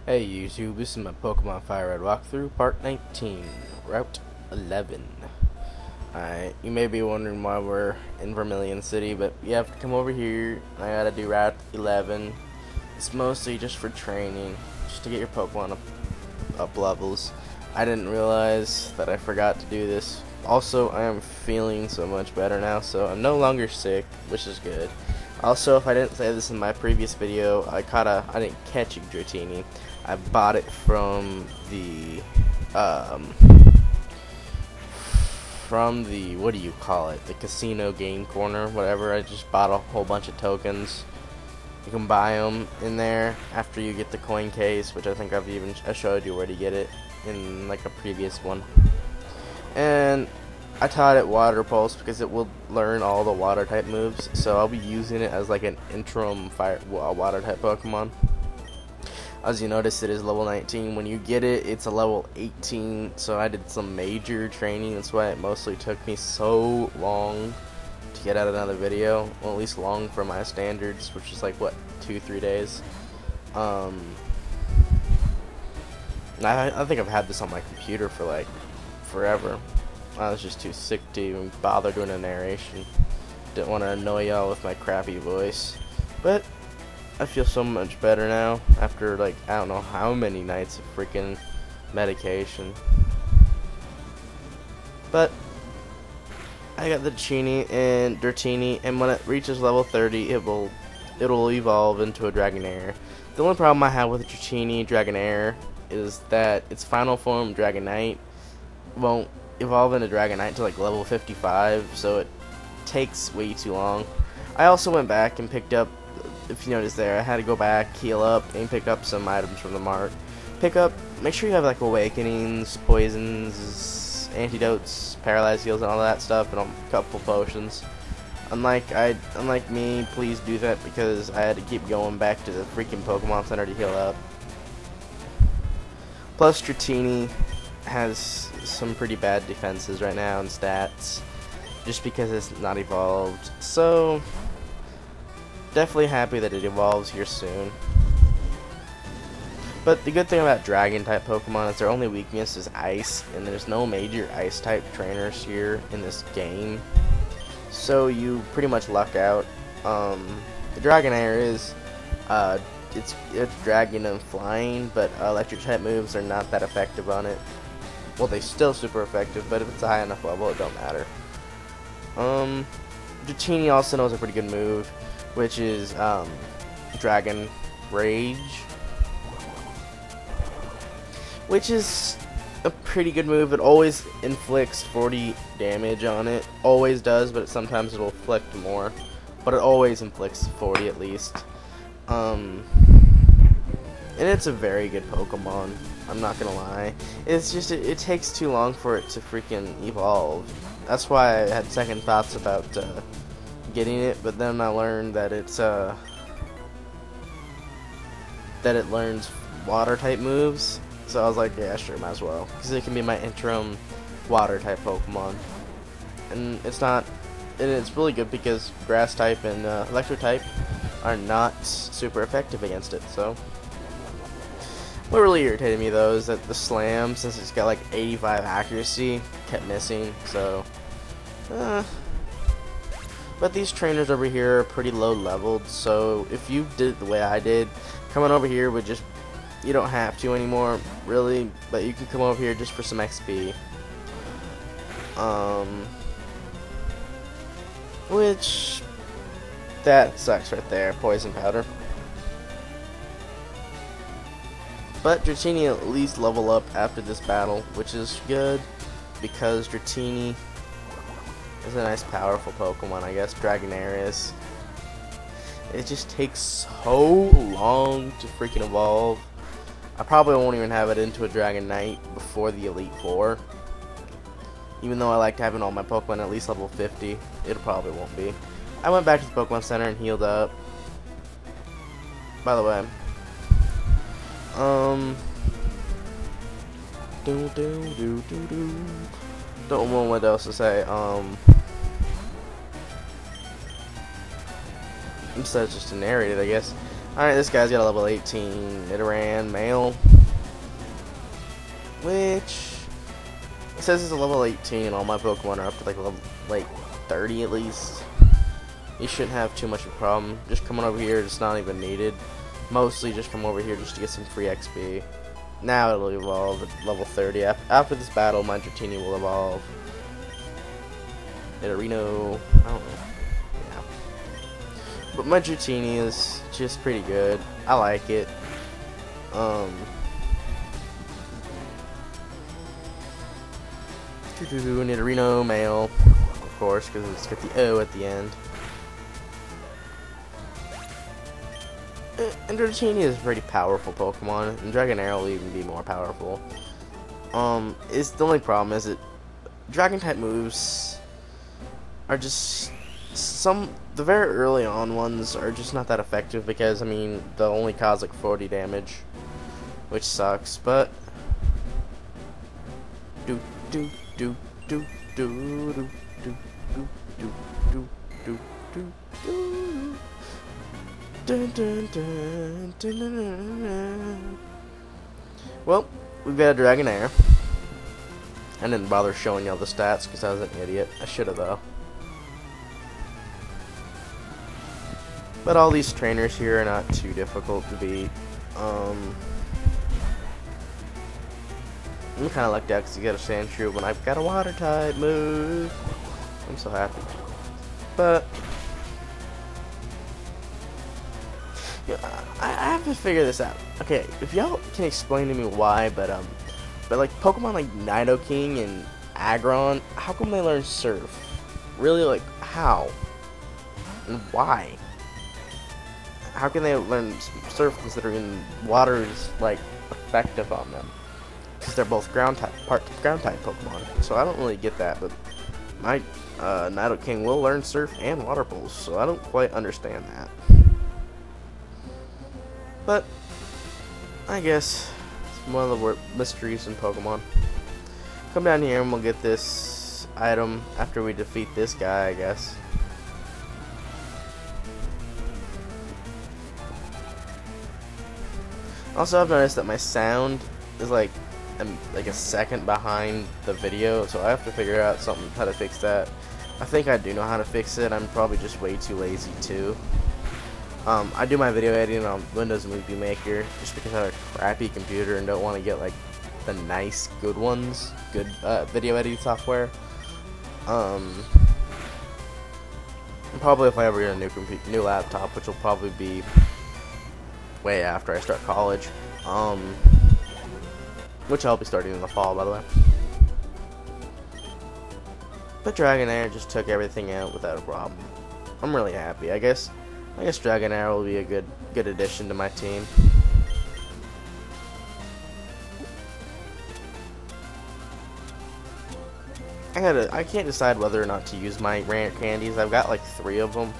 Hey YouTube, this is my Pokemon Fire Red walkthrough, part 19, Route 11. Alright, you may be wondering why we're in Vermilion City, but you have to come over here. I gotta do Route 11. It's mostly just for training, just to get your Pokemon up levels. I didn't realize that I forgot to do this. Also, I am feeling so much better now, so I'm no longer sick, which is good. Also, if I didn't say this in my previous video, I didn't catch a Dratini. I bought it from the what do you call it? The casino game corner, whatever. I just bought a whole bunch of tokens. You can buy them in there after you get the coin case, which I think I showed you where to get it in like a previous one. And I taught it Water Pulse because it will learn all the water type moves, so I'll be using it as like an interim water type Pokemon. As you notice, it is level 19. When you get it, it's a level 18, so I did some major training. That's why it mostly took me so long to get out another video. Well, at least long for my standards, which is like, what, 2-3 days. I think I've had this on my computer for like forever. I was just too sick to even bother doing a narration. Didn't want to annoy y'all with my crappy voice. But I feel so much better now after like I don't know how many nights of freaking medication. But I got the Dratini, and when it reaches level 30, it'll evolve into a Dragonair. The only problem I have with Dratini Dragonair is that its final form, Dragonite, won't evolve into Dragonite until like level 55, so it takes way too long. I also went back and picked up, if you notice there, I had to go back, heal up, and pick up some items from the mart. Make sure you have like awakenings, poisons, antidotes, paralyzed heals, and all that stuff, and a couple potions. Unlike me, please do that because I had to keep going back to the freaking Pokemon Center to heal up. Plus, Dratini has some pretty bad defenses right now and stats, just because it's not evolved. So definitely happy that it evolves here soon. But the good thing about dragon type Pokemon is their only weakness is ice, and there's no major ice type trainers here in this game, so you pretty much luck out. The Dragonair is it's dragon and flying, but electric type moves are not that effective on it. Well, they're still super effective, but if it's a high enough level, it don't matter. Dratini also knows a pretty good move, which is Dragon Rage, which is a pretty good move. It always inflicts 40 damage on it. Always does, but sometimes it'll inflict more. But it always inflicts 40 at least. And it's a very good Pokemon. I'm not gonna lie. It's just it takes too long for it to freaking evolve. That's why I had second thoughts about getting it, but then I learned that that it learns water type moves. So I was like, yeah, sure, might as well, because it can be my interim water type Pokemon. And it's really good because grass type and electric type are not super effective against it. So what really irritated me though is that the slam, since it's got like 85 accuracy, kept missing. So but these trainers over here are pretty low leveled, so if you did it the way I did, coming over here would just, you don't have to anymore really, but you can come over here just for some XP. Which that sucks right there, poison powder. But Dratini at least level up after this battle, which is good because Dratini is a nice powerful Pokemon, I guess. Dragonair is. It just takes so long to freaking evolve. I probably won't even have it into a Dragonite before the Elite Four. Even though I like having all my Pokemon at least level 50, it probably won't be. I went back to the Pokemon Center and healed up. By the way, don't know what else to say. Instead of just to narrate it, I guess. Alright, this guy's got a level 18 Nidoran male, which it says it's a level 18 and all my Pokemon are up to like 30 at least. You shouldn't have too much of a problem. Just coming over here, it's not even needed. Mostly just come over here just to get some free XP. Now it'll evolve at level 30. After this battle, my Dratini will evolve. Nidorino, I don't know. Yeah. But my Dratini is just pretty good. I like it. Nidorino male, of course, because it's got the O at the end. And Dratini is a pretty powerful Pokemon, and Dragonair will even be more powerful. The only problem is that Dragon type moves are just the very early on ones are just not that effective because I mean they only cause like 40 damage, which sucks. But do do do do do do do do do do do do do. Dun, dun, dun, dun, dun, dun, dun. Well, we've got a Dragonair. I didn't bother showing y'all the stats because I was an idiot. I should have though. But all these trainers here are not too difficult to beat. I'm kind of lucked out because you got a Sandshrew when I've got a Water type move. I'm so happy. But I have to figure this out. Okay, if y'all can explain to me why, but like Pokemon like Nidoking and Aggron, how come they learn Surf? Really, like how? And why? How can they learn Surf considering water is like effective on them? Because they're both ground type Pokemon. So I don't really get that, but my Nidoking will learn Surf and Water Pulse, so I don't quite understand that. But I guess it's one of the mysteries in Pokemon. Come down here and we'll get this item after we defeat this guy, I guess. Also, I've noticed that my sound is like a second behind the video, so I have to figure out how to fix that. I think I do know how to fix it. I'm probably just way too lazy too. I do my video editing on Windows Movie Maker just because I have a crappy computer and don't want to get like the nice, good video editing software. Probably if I ever get a new laptop, which will probably be way after I start college, which I'll be starting in the fall, by the way. But Dragonair just took everything out without a problem. I'm really happy. I guess Dragonair will be a good addition to my team. I can't decide whether or not to use my rare candies. I've got like 3 of them,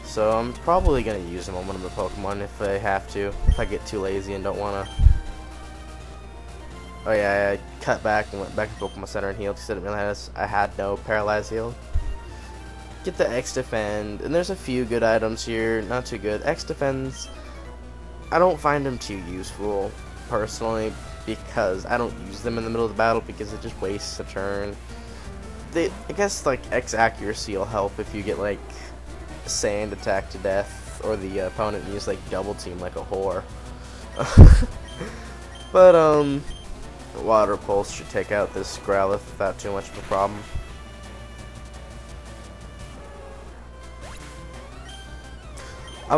so I'm probably gonna use them on one of the Pokemon if I have to. If I get too lazy and don't wanna. Oh yeah, I cut back and went back to Pokemon Center and healed because I didn't realize I had no Paralyze heal. Get the X-Defend, and there's a few good items here, not too good. X-Defends, I don't find them too useful, personally, because I don't use them in the middle of the battle because it just wastes a turn. I guess, like, X-Accuracy will help if you get, like, Sand attack to death, or the opponent use, like, Double Team like a whore. But, Water Pulse should take out this Growlithe without too much of a problem. I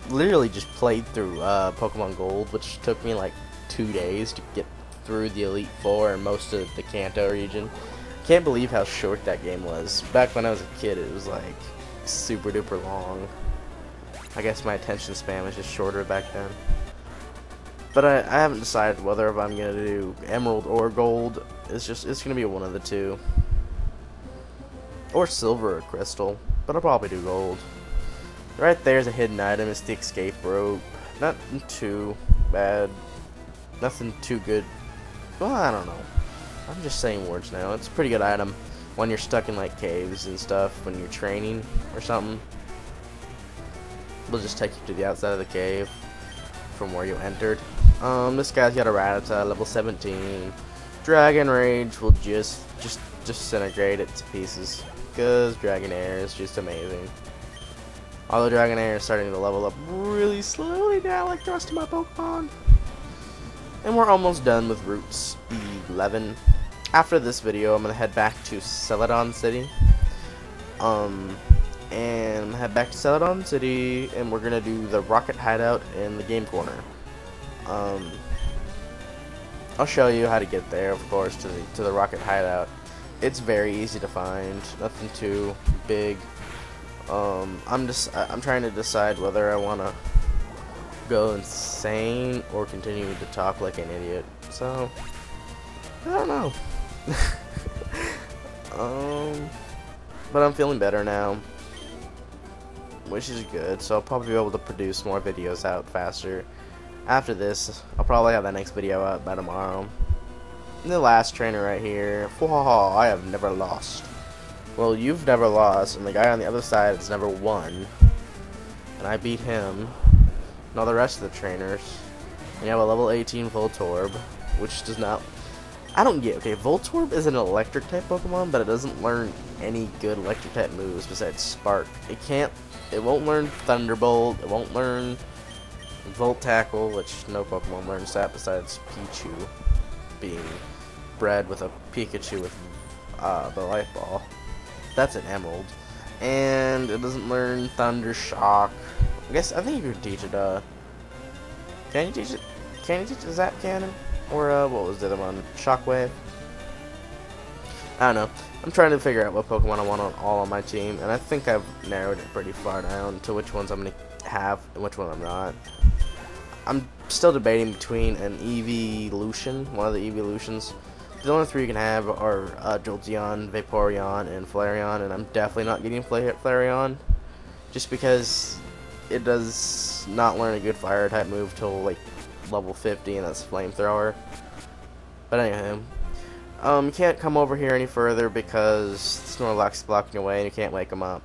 literally just played through Pokemon Gold, which took me like 2 days to get through the Elite Four and most of the Kanto region. Can't believe how short that game was. Back when I was a kid, it was like super duper long. I guess my attention span was just shorter back then. But I haven't decided whether if I'm gonna do Emerald or Gold. It's gonna be one of the two, or Silver or Crystal. But I'll probably do Gold. Right there's a hidden item. It's the Escape Rope. Not too bad. Nothing too good. Well, I don't know. I'm just saying words now. It's a pretty good item when you're stuck in like caves and stuff when you're training or something. will just take you to the outside of the cave from where you entered. This guy's got a Rattata, level 17. Dragon Rage will just disintegrate it to pieces, because Dragonair is just amazing. Although Dragonair is starting to level up really slowly now, like the rest of my Pokemon. And we're almost done with Route 11. After this video, I'm going to head back to Celadon City. And head back to Celadon City, and we're going to do the Rocket Hideout in the Game Corner. I'll show you how to get there, of course, to the Rocket Hideout. It's very easy to find, nothing too big. I'm trying to decide whether I want to go insane or continue to talk like an idiot. So I don't know. But I'm feeling better now, which is good. So I'll probably be able to produce more videos out faster. After this, I'll probably have that next video out by tomorrow. And the last trainer right here. I have never lost. Well, you've never lost, and the guy on the other side has never won. And I beat him, and all the rest of the trainers. And you have a level 18 Voltorb, which does not... I don't get... Okay, Voltorb is an electric type Pokemon, but it doesn't learn any good electric type moves besides Spark. It won't learn Thunderbolt, it won't learn Volt Tackle, which no Pokemon learns that besides Pichu being bred with a Pikachu with the Life Ball. That's an Emerald. And it doesn't learn Thunder Shock. I think you could teach it, can you teach it Zap Cannon? Or, what was the other one? Shockwave? I don't know. I'm trying to figure out what Pokemon I want on my team, and I think I've narrowed it pretty far down to which ones I'm going to have and which one I'm not. I'm still debating between an Evolution, one of the Evolutions. The only three you can have are Jolteon, Vaporeon, and Flareon, and I'm definitely not getting Flareon, just because it does not learn a good fire type move till like level 50, and that's Flamethrower. But anyway, you can't come over here any further because Snorlax is blocking away and you can't wake him up.